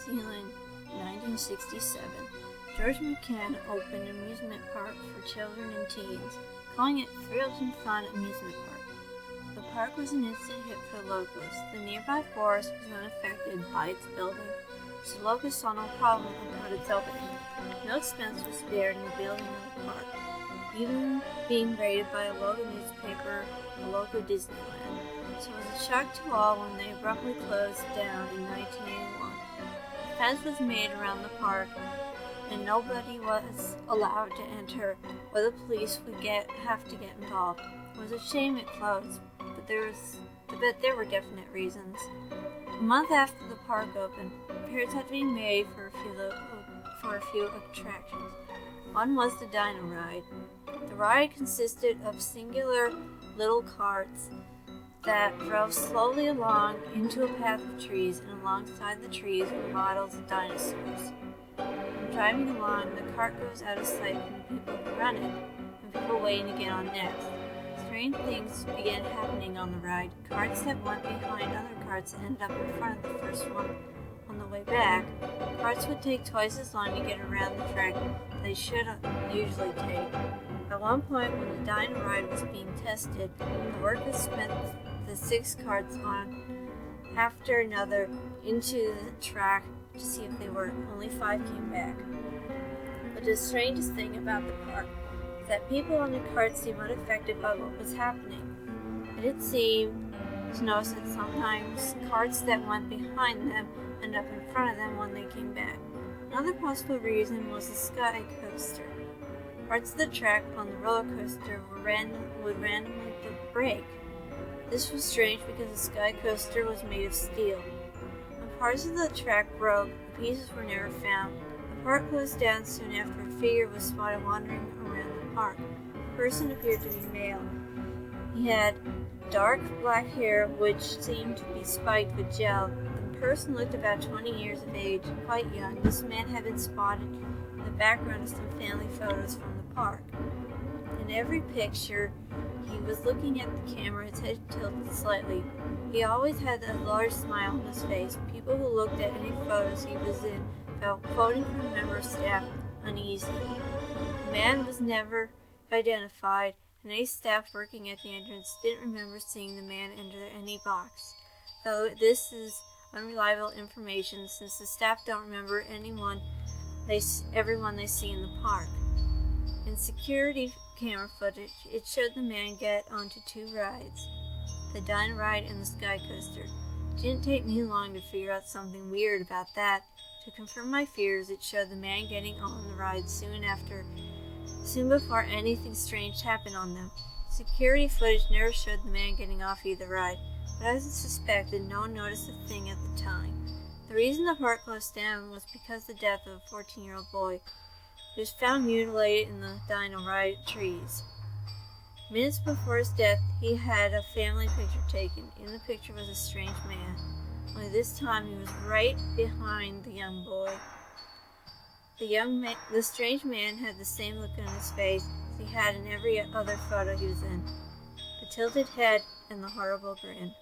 Zealand, 1967, George McCann opened an amusement park for children and teens, calling it Thrills and Fun Amusement Park. The park was an instant hit for the locals. The nearby forest was unaffected by its building, so locals saw no problem about its opening. No expense was spared in the building of the park, even being rated by a local newspaper, a local Disneyland. So it was a shock to all when they abruptly closed down in 1981. A fence was made around the park, and nobody was allowed to enter, or the police would have to get involved. It was a shame it closed, but there were definite reasons. A month after the park opened, repairs had to be made for a few attractions. One was the Dino Ride. The ride consisted of singular little carts that drove slowly along into a path of trees, and alongside the trees were models of dinosaurs. When driving along, the cart goes out of sight from the people who run it, and people waiting to get on next. Strange things began happening on the ride. Carts that went behind other carts ended up in front of the first one. On the way back, carts would take twice as long to get around the track they should usually take. At one point, when the Dino Ride was being tested, the workers spent the 6 carts on after another into the track to see if they worked. Only 5 came back. But the strangest thing about the park is that people on the carts seemed unaffected by what was happening. I did seem to notice that sometimes carts that went behind them ended up in front of them when they came back. Another possible reason was the sky coaster. Parts of the track on the roller coaster would randomly break. This was strange because the sky coaster was made of steel. When parts of the track broke, the pieces were never found. The park closed down soon after a figure was spotted wandering around the park. The person appeared to be male. He had dark black hair which seemed to be spiked with gel. The person looked about 20 years of age, quite young. This man had been spotted in the background of some family photos from the park. In every picture, he was looking at the camera, his head tilted slightly. He always had a large smile on his face. People who looked at any photos he was in felt, quoting from a member of staff, uneasy. The man was never identified, and any staff working at the entrance didn't remember seeing the man enter any box. Though this is unreliable information since the staff don't remember everyone they see in the park. In security camera footage, it showed the man get onto 2 rides, the Dino Ride and the Sky Coaster. It didn't take me long to figure out something weird about that. To confirm my fears, it showed the man getting on the ride soon before anything strange happened on them. Security footage never showed the man getting off either ride, but as I suspected, no one noticed a thing at the time. The reason the park closed down was because of the death of a 14-year-old boy who was found mutilated in the Dino Ride trees. Minutes before his death, he had a family picture taken. In the picture was a strange man, only this time he was right behind the young boy. The strange man had the same look on his face as he had in every other photo he was in, the tilted head and the horrible grin.